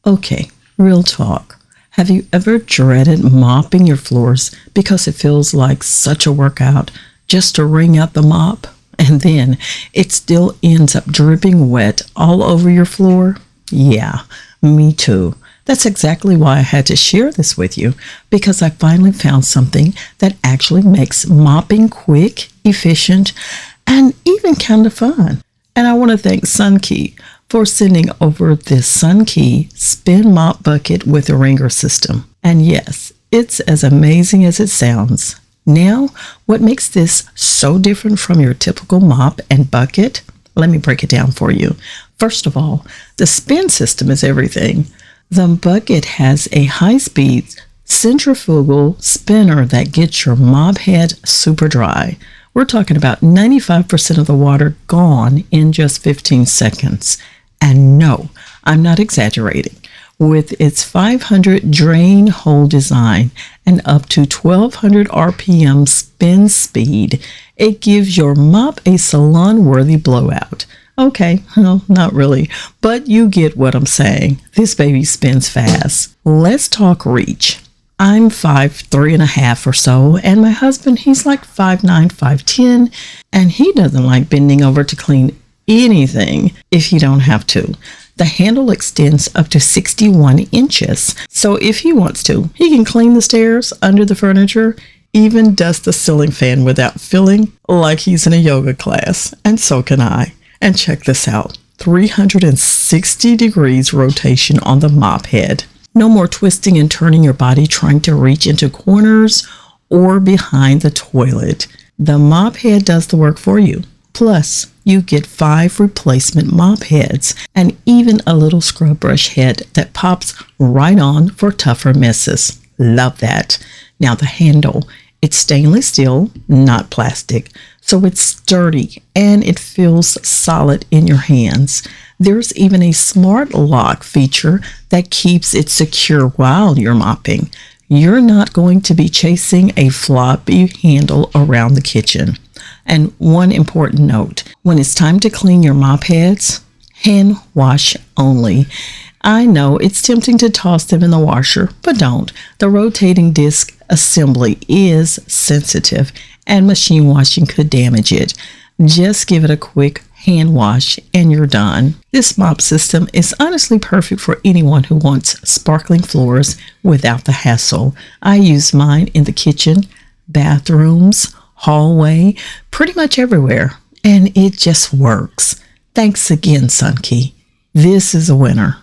Okay, real talk. Have you ever dreaded mopping your floors because it feels like such a workout just to wring out the mop? And then it still ends up dripping wet all over your floor? Yeah, me too. That's exactly why I had to share this with you, because I finally found something that actually makes mopping quick, efficient, and even kind of fun. And I want to thank SUNKI for sending over this SUNKI Spin Mop Bucket with the Wringer System. And yes, it's as amazing as it sounds. Now, what makes this so different from your typical mop and bucket? Let me break it down for you. First of all, the spin system is everything. The bucket has a high-speed centrifugal spinner that gets your mop head super dry. We're talking about 95% of the water gone in just 15 seconds. And no, I'm not exaggerating. With its 500 drain hole design and up to 1200 RPM spin speed, it gives your mop a salon-worthy blowout. Okay, well, not really, but you get what I'm saying. This baby spins fast. Let's talk reach. I'm 5'3.5" or so, and my husband, he's like 5'9", 5'10", and he doesn't like bending over to clean anything if you don't have to. The handle extends up to 61 inches, so if he wants to, he can clean the stairs, under the furniture, even dust the ceiling fan without feeling like he's in a yoga class, and so can I. And check this out, 360 degrees rotation on the mop head. No more twisting and turning your body trying to reach into corners or behind the toilet. The mop head does the work for you. Plus, you get 5 replacement mop heads and even a little scrub brush head that pops right on for tougher messes. Love that. Now the handle, it's stainless steel, not plastic, so it's sturdy and it feels solid in your hands. There's even a smart lock feature that keeps it secure while you're mopping. You're not going to be chasing a floppy handle around the kitchen. And one important note, when it's time to clean your mop heads, hand wash only. I know it's tempting to toss them in the washer, but don't. The rotating disc assembly is sensitive and machine washing could damage it. Just give it a quick hand wash and you're done. This mop system is honestly perfect for anyone who wants sparkling floors without the hassle. I use mine in the kitchen, bathrooms, hallway, pretty much everywhere, and it just works. Thanks again, SUNKI. This is a winner.